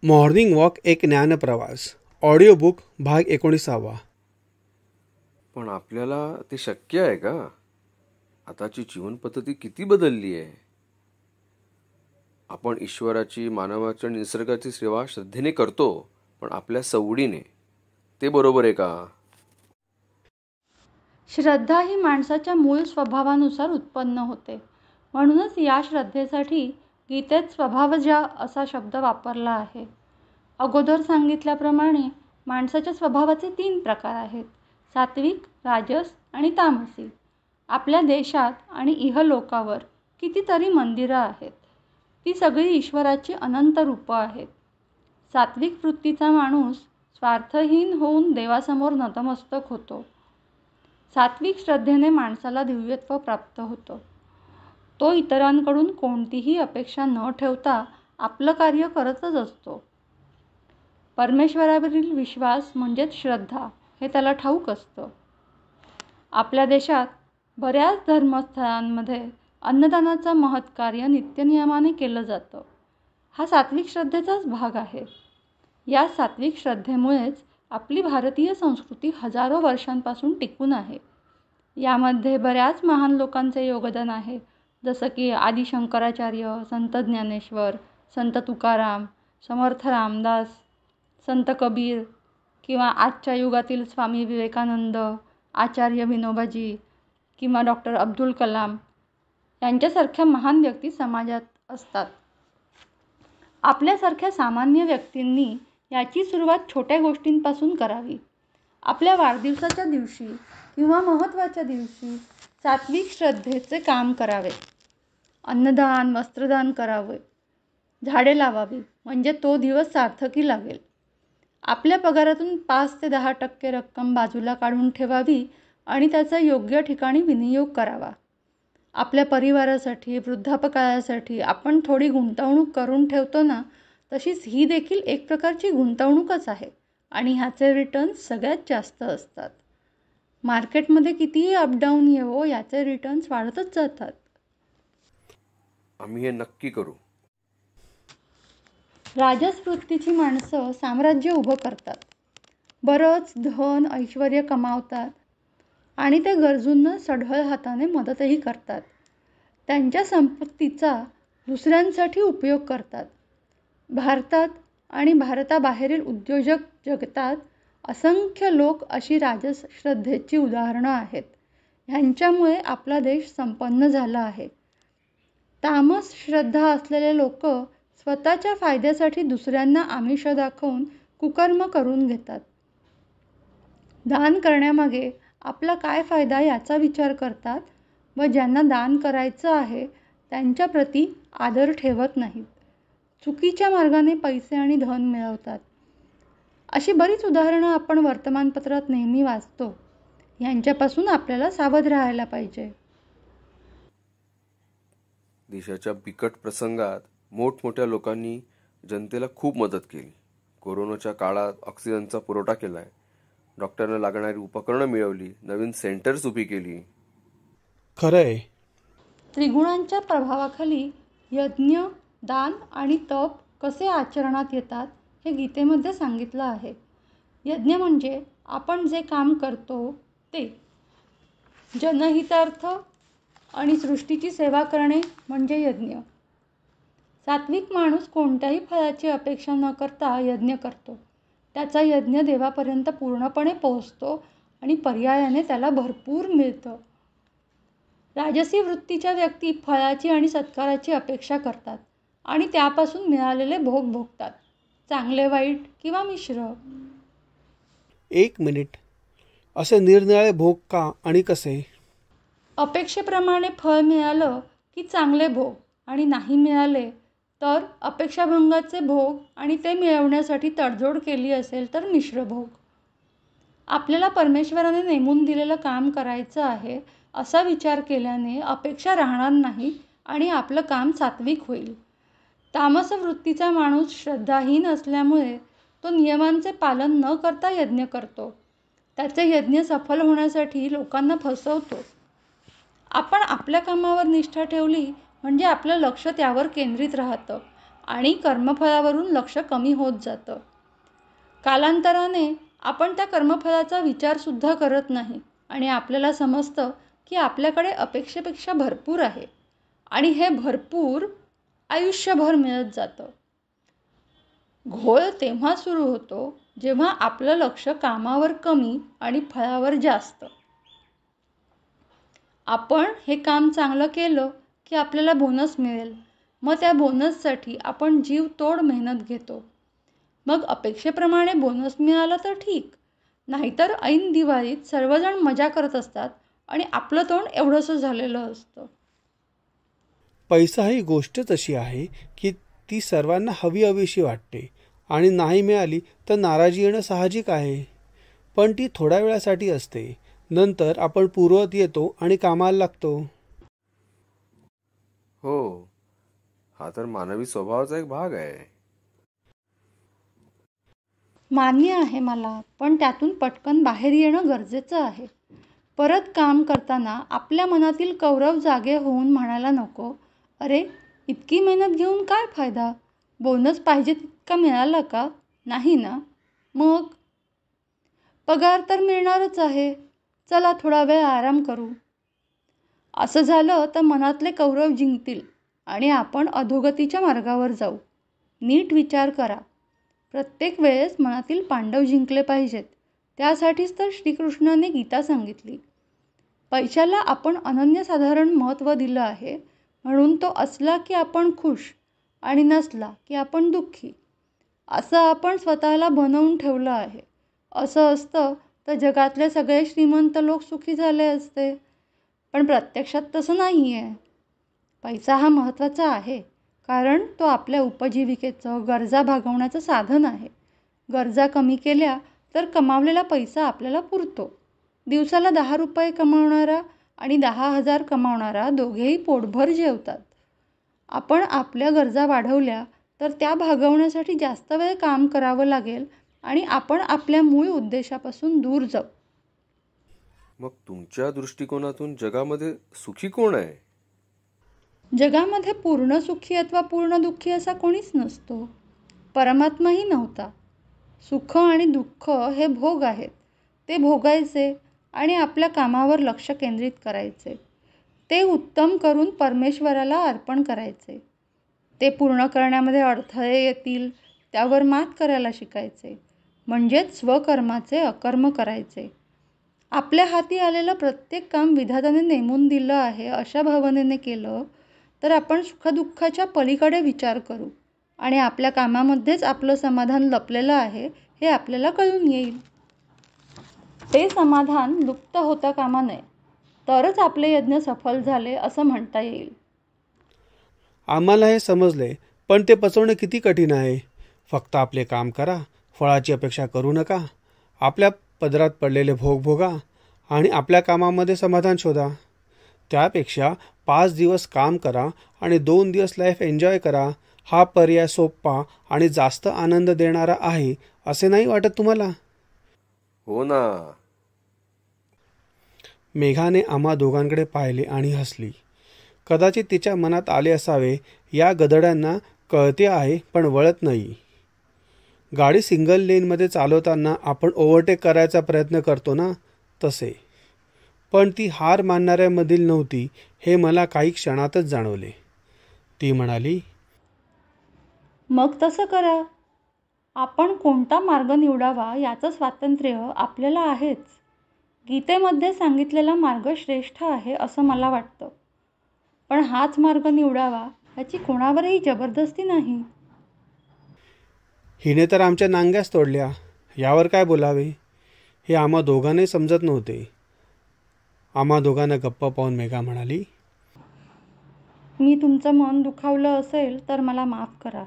Morning walk एक ज्ञानप्रवास audio book भाग 19. पण आपल्याला ते शक्य आहे का? आताची जीवनपद्धती किती बदलली आहे. आपण ईश्वराची, मानवाची आणि निसर्गाची सेवा श्रद्धेने करतो, पण आपल्या सवडीने. ते बरोबर आहे का? श्रद्धा ही माणसाच्या मूळ स्वभावानुसार उत्पन्न होते. म्हणूनच या श्रद्धेसाठी गीतेत स्वभावजा असा शब्द वापरला आहे. अगोदर सांगितल्याप्रमाणे माणसाच्या स्वभावाचे 3 प्रकार आहेत: सात्विक, राजस आणि तामसी. आपल्या देशात आणि इहलोकावर कितीतरी मंदिरं आहेत. ती सगळी ईश्वराची अनंत रूपं आहेत. सात्विक वृत्तीचा माणूस स्वार्थहीन होऊन देवासमोर नतमस्तक होतो. सात्विक श्रद्धेने माणसाला दिव्यत्व प्राप्त होतं. तो इतरांकडून कोणतीही अपेक्षा न ठेवता आपलं कार्य करतच असतो. परमेश्वरावरील विश्वास म्हणजेच श्रद्धा हे त्याला ठाऊक असतं. आपल्या देशात बऱ्याच धर्मस्थळांमध्ये अन्नदानाचं महत्कार्य नित्यनियमाने केलं जातं. हा सात्विक श्रद्धेचाच भाग आहे. या सात्विक श्रद्धेमुळेच आपली भारतीय संस्कृती हजारो वर्षांपासून टिकून आहे. यामध्ये बऱ्याच महान लोकांचे योगदान आहे, जसं की आदि शंकराचार्य, संत ज्ञानेश्वर, संत तुकाराम, समर्थ रामदास, संत कबीर किंवा आजच्या युगातील स्वामी विवेकानंद, आचार्य विनोबाजी किंवा डॉक्टर अब्दुल कलाम यांच्यासारख्या महान व्यक्ती समाजात असतात. आपल्यासारख्या सामान्य व्यक्तींनी याची सुरुवात छोट्या गोष्टींपासून करावी. आपल्या वाढदिवसाच्या दिवशी किंवा महत्त्वाच्या दिवशी सात्विक श्रद्धेचे काम करावे. अन्नदान, वस्त्रदान करावे, झाडे लावावी, म्हणजे तो दिवस सार्थकी लागेल. आपल्या पगारातून 5 ते 10% रक्कम बाजूला काढून ठेवावी आणि त्याचा योग्य ठिकाणी विनियोग करावा. आपल्या परिवारासाठी, वृद्धापकाळासाठी आपण थोडी गुंतवणूक करून ठेवतो ना, तशीच ही देखील एक प्रकारची गुंतवणूकच आहे आणि ह्याचे रिटर्न्स सगळ्यात जास्त असतात. मार्केटमध्ये कितीही अपडाऊन येवो, याचे रिटर्न्स वाढतच जातात. आम्ही हे नक्की करू. राजस वृत्तीची माणसं साम्राज्य उभं करतात, बरंच धन ऐश्वर्य कमावतात आणि ते गरजूंना सढळ हाताने मदतही करतात. त्यांच्या संपत्तीचा दुसऱ्यांसाठी उपयोग करतात. भारतात आणि भारताबाहेरील उद्योजक जगतात असंख्य लोक अशी राजस श्रद्धेची उदाहरणं आहेत. ह्यांच्यामुळे आपला देश संपन्न झाला आहे. तामस श्रद्धा असलेले लोक स्वतःच्या फायद्यासाठी दुसऱ्यांना आमिष दाखवून कुकर्म करून घेतात. दान करण्यामागे आपला काय फायदा याचा विचार करतात व ज्यांना दान करायचं आहे त्यांच्याप्रती आदर ठेवत नाहीत. चुकीच्या मार्गाने पैसे आणि धन मिळवतात. अशी बरीच उदाहरणं आपण वर्तमानपत्रात नेहमी वाचतो. यांच्यापासून आपल्याला सावध राहायला पाहिजे. देशाच्या बिकट प्रसंगात मोठमोठ्या लोकांनी जनतेला खूप मदत केली. कोरोनाच्या काळात ऑक्सिजनचा पुरवठा केलाय, डॉक्टरांना लागणारी उपकरणं मिळवली, नवीन सेंटर्स उभी केली. खरंय. त्रिगुणांच्या प्रभावाखाली यज्ञ, दान आणि तप कसे आचरणात येतात हे गीतेमध्ये सांगितलं आहे. यज्ञ म्हणजे आपण जे काम करतो ते. जनहितार्थ आणि सृष्टीची सेवा करणे म्हणजे यज्ञ. सात्विक माणूस कोणत्याही फळाची अपेक्षा न करता यज्ञ करतो. त्याचा यज्ञ देवापर्यंत पूर्णपणे पोहोचतो आणि पर्यायाने त्याला भरपूर मिळतं. राजसी वृत्तीच्या व्यक्ती फळाची आणि सत्काराची अपेक्षा करतात आणि त्यापासून मिळालेले भोग भोगतात, चांगले वाईट किंवा मिश्र. 1 मिनिट. असे निरनिराळे भोग का आणि कसे? अपेक्षेप्रमाणे फळ मिळालं की चांगले भोग आणि नाही मिळाले तर अपेक्षाभंगाचे भोग आणि ते मिळवण्यासाठी तडजोड केली असेल तर मिश्र भोग. आपल्याला परमेश्वराने नेमून दिलेलं काम करायचं आहे असा विचार केल्याने अपेक्षा राहणार नाही आणि आपलं काम सात्विक होईल. तामस वृत्तीचा माणूस श्रद्धाहीन असल्यामुळे तो नियमांचे पालन न करता यज्ञ करतो. त्याचे यज्ञ सफल होण्यासाठी लोकांना फसवतो. आपण आपल्या कामावर निष्ठा ठेवली म्हणजे आपलं लक्ष त्यावर केंद्रित राहतं आणि कर्मफळावरून लक्ष कमी होत जातं. कालांतराने आपण त्या कर्मफळाचा विचारसुद्धा करत नाही आणि आपल्याला समजतं की आपल्याकडे अपेक्षेपेक्षा भरपूर आहे आणि हे भरपूर आयुष्यभर मिळत जातं. घोळ तेव्हा सुरू होतो जेव्हा आपलं लक्ष कामावर कमी आणि फळावर जास्त. आपण हे काम चांगलं केलं की आपल्याला बोनस मिळेल, मग त्या बोनससाठी आपण जीव तोड मेहनत घेतो. मग अपेक्षेप्रमाणे बोनस मिळाला तर ठीक, नाहीतर ऐन दिवाळीत सर्वजण मजा करत असतात आणि आपलं तोंड एवढंसं झालेलं असतं. पैसा ही गोष्टच अशी आहे की ती सर्वांना हवी हवीशी वाटते आणि नाही मिळाली तर नाराजी येणं साहजिक आहे. पण ती थोड्या वेळासाठी असते. नंतर आपण पूर्वत येतो आणि कामाला लागतो. हो, हा तर मानवी स्वभावाचा एक भाग आहे. मान्य आहे मला, पण त्यातून पटकन बाहेर येणं गरजेचं आहे. परत काम करताना आपल्या मनातील कौरव जागे होऊन म्हणायला नको, अरे इतकी मेहनत घेऊन काय फायदा? बोनस पाहिजे तितका मिळाला का? नाही ना? मग पगार तर मिळणारच आहे, चला थोडा वेळ आराम करू. असं झालं तर मनातले कौरव जिंकतील आणि आपण अधोगतीच्या मार्गावर जाऊ. नीट विचार करा. प्रत्येक वेळेस मनातील पांडव जिंकले पाहिजेत. त्यासाठीच तर श्रीकृष्णाने गीता सांगितली. पैशाला आपण अनन्यसाधारण महत्त्व दिलं आहे, म्हणून तो असला की आपण खुश आणि नसला की आपण दुःखी, असं आपण स्वतःला बनवून ठेवलं आहे. असं असतं तर जगातले सगळे श्रीमंत लोक सुखी झाले असते, पण प्रत्यक्षात तसं नाही आहे. पैसा हा महत्त्वाचा आहे, कारण तो आपल्या उपजीविकेचं, गरजा भागवण्याचं साधन आहे. गरजा कमी केल्या तर कमावलेला पैसा आपल्याला पुरतो. दिवसाला 10 रुपये कमावणारा आणि 10,000 कमावणारा दोघेही पोटभर जेवतात. आपण आपल्या गरजा वाढवल्या तर त्या भागवण्यासाठी जास्त वेळ काम करावं लागेल आणि आपण आपल्या मूळ उद्देशापासून दूर जाऊ. मग तुमच्या दृष्टिकोनातून जगामध्ये सुखी कोण आहे? जगामध्ये पूर्ण सुखी अथवा पूर्ण दुःखी असा कोणीच नसतो. परमात्माही नव्हता. सुख आणि दुःख हे भोग आहेत. ते भोगायचे आणि आपल्या कामावर लक्ष केंद्रित करायचे. ते उत्तम करून परमेश्वराला अर्पण करायचे. ते पूर्ण करण्यामध्ये अडथळे येतील त्यावर मात करायला शिकायचे. म्हणजेच स्वकर्माचे अकर्म करायचे. आपल्या हाती आलेलं प्रत्येक काम विधात्याने नेमून दिलं आहे अशा भावनेने केलं तर आपण सुखदुःखाच्या पलीकडे विचार करू आणि आपल्या कामामध्येच आपलं समाधान लपलेलं आहे हे आपल्याला कळून येईल. ते समाधान लुप्त होता कामा नये, तरच आपले यज्ञ सफल झाले असं म्हणता येईल. आम्हाला हे समजले, पण ते पचवणं किती कठीण आहे. फक्त आपले काम करा, फळाची अपेक्षा करू नका. आपल्या पदरात पडलेले भोग भोगा आणि आपल्या कामामध्ये समाधान शोधा. त्यापेक्षा 5 दिवस काम करा आणि 2 दिवस लाईफ एन्जॉय करा. हा पर्याय सोपा आणि जास्त आनंद देणारा आहे असे नाही वाटत तुम्हाला? हो ना. मेघाने आम्हा दोघांकडे पाहिले आणि हसली. कदाचित तिच्या मनात आले असावे, या गधड्यांना कळते आहे पण वळत नाही. गाडी सिंगल लेनमध्ये चालवताना आपण ओव्हरटेक करायचा प्रयत्न करतो ना, तसे. पण ती हार मानणाऱ्यामधील नव्हती हे मला काही क्षणातच जाणवले. ती म्हणाली, मग तसं करा. आपण कोणता मार्ग निवडावा याचं स्वातंत्र्य आपल्याला आहेच. गीतेमध्ये सांगितलेला मार्ग श्रेष्ठ आहे असं मला वाटतं. पण हाच मार्ग निवडावा याची कोणावरही जबरदस्ती नाही. हिने तर आमच्या नांग्यास तोडल्या. यावर काय बोलावे हे आम्हा दोघांनाही समजत नव्हते. आम्हा दोघांना गप्प पाहून मेघा म्हणाली, मी तुमचं मन दुखावलं असेल तर मला माफ करा.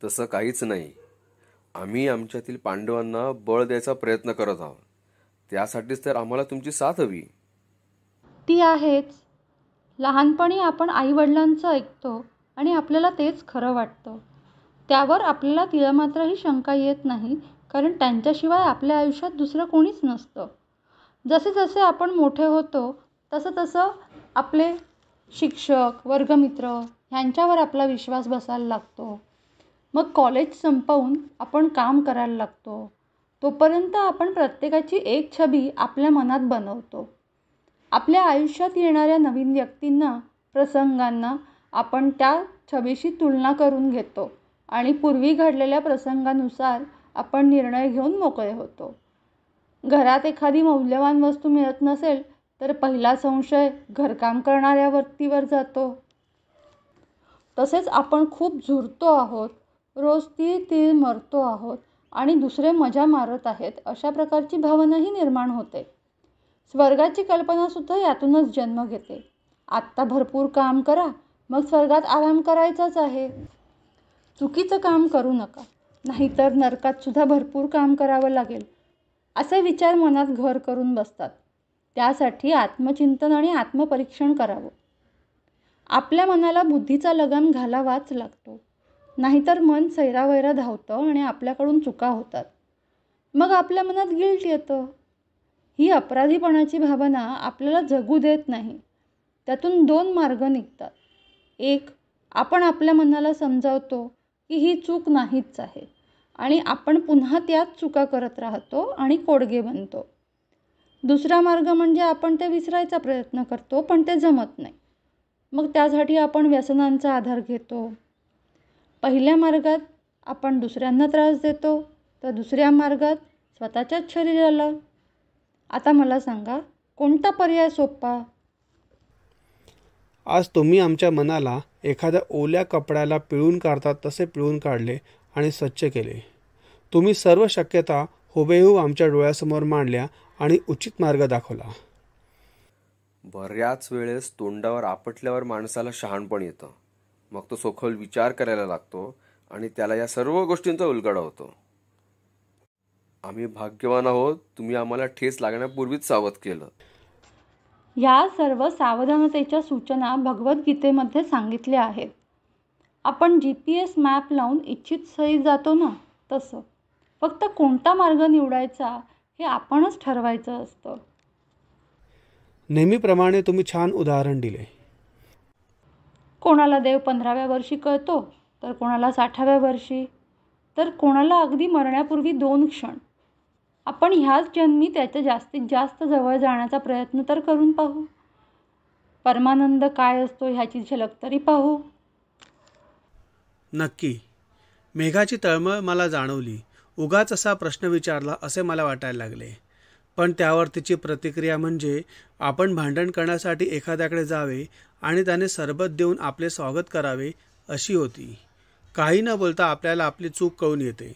तसं काहीच नाही. आम्ही आमच्यातील पांडवांना बळ द्यायचा प्रयत्न करत आहोत. त्यासाठीच तर आम्हाला तुमची साथ हवी. ती आहेच. लहानपणी आपण आईवडिलांचं ऐकतो आणि आपल्याला तेच खरं वाटतं. त्यावर आपल्याला तिळमात्रही शंका येत नाही, कारण त्यांच्याशिवाय आपल्या आयुष्यात दुसरं कोणीच नसतं. जसे जसे आपण मोठे होतो तसं तसं आपले शिक्षक, वर्गमित्र ह्यांच्यावर आपला विश्वास बसायला लागतो. मग कॉलेज संपवून आपण काम करायला लागतो. तोपर्यंत आपण प्रत्येकाची एक छबी आपल्या मनात बनवतो. आपल्या आयुष्यात येणाऱ्या नवीन व्यक्तींना, प्रसंगांना आपण त्या छबीशी तुलना करून घेतो आणि पूर्वी घडलेल्या प्रसंगानुसार आपण निर्णय घेऊन मोकळे होतो. घरात एखादी मौल्यवान वस्तू मिळत नसेल तर पहिला संशय घरकाम करणाऱ्या व्यक्तीवर जातो. तसेच आपण खूप झुरतो आहोत, रोज तीळ मरतो आहोत आणि दुसरे मजा मारत आहेत अशा प्रकारची भावनाही निर्माण होते. स्वर्गाची कल्पनासुद्धा यातूनच जन्म घेते. आत्ता भरपूर काम करा, मग स्वर्गात आराम करायचाच आहे. चुकीचं काम करू नका, नाहीतर नरकात सुद्धा भरपूर काम करावं लागेल, असे विचार मनात घर करून बसतात. त्यासाठी आत्मचिंतन आणि आत्मपरीक्षण करावं. आपल्या मनाला बुद्धीचा लगाम घालावाच लागतो, नाहीतर मन सैरावैरा धावतं आणि आपल्याकडून चुका होतात. मग आपल्या मनात गिल्ट येतं. ही अपराधीपणाची भावना आपल्याला जगू देत नाही. त्यातून 2 मार्ग निघतात. एक, आपण आपल्या मनाला समजावतो की ही चूक नाहीच आहे आणि आपण पुन्हा त्याच चुका करत राहतो आणि कोडगे बनतो. दुसरा मार्ग म्हणजे आपण ते विसरायचा प्रयत्न करतो, पण ते जमत नाही. मग त्यासाठी आपण व्यसनांचा आधार घेतो. पहिल्या मार्गात आपण दुसऱ्यांना त्रास देतो, तर दुसऱ्या मार्गात स्वतःच्याच शरीराला. आता मला सांगा, कोणता पर्याय सोपा? आज तुम्ही आमच्या मनाला एखाद्या ओल्या कपड्याला पिळून काढतात तसे पिळून काढले आणि स्वच्छ केले. तुम्ही सर्व शक्यता हुबेहूब आमच्या डोळ्यासमोर मांडल्या आणि उचित मार्ग दाखवला. बऱ्याच वेळेस तोंडावर आपटल्यावर माणसाला शहाणपण येतं. मग तो सखोल विचार करायला लागतो आणि त्याला या सर्व गोष्टींचा उलगडा होतो. आम्ही भाग्यवान आहोत, तुम्ही आम्हाला ठेच लागण्यापूर्वीच सावध केलं. या सर्व सावधानतेच्या सूचना भगवद्गीतेमध्ये सांगितल्या आहेत. आपण GPS मॅप लावून इच्छित स्थळी जातो ना, तसं. फक्त कोणता मार्ग निवडायचा हे आपणच ठरवायचं असतं. नेहमीप्रमाणे तुम्ही छान उदाहरण दिले. कोणाला देव 15व्या वर्षी कळतो, तर कोणाला 60व्या वर्षी, तर कोणाला अगदी मरण्यापूर्वी 2 क्षण. आपण ह्याच जन्मी त्याच्या जास्तीत जास्त जवळ जाण्याचा प्रयत्न तर करून पाहू. परमानंद काय असतो ह्याची झलक तरी पाहू. नक्की. मेघाची तळमळ मला जाणवली. उगाच असा प्रश्न विचारला असे मला वाटायला लागले. पण त्यावर तिची प्रतिक्रिया म्हणजे आपण भांडण करण्यासाठी एखाद्याकडे जावे आणि त्याने सरबत देऊन आपले स्वागत करावे अशी होती. काही न बोलता आपल्याला आपली चूक कळून येते.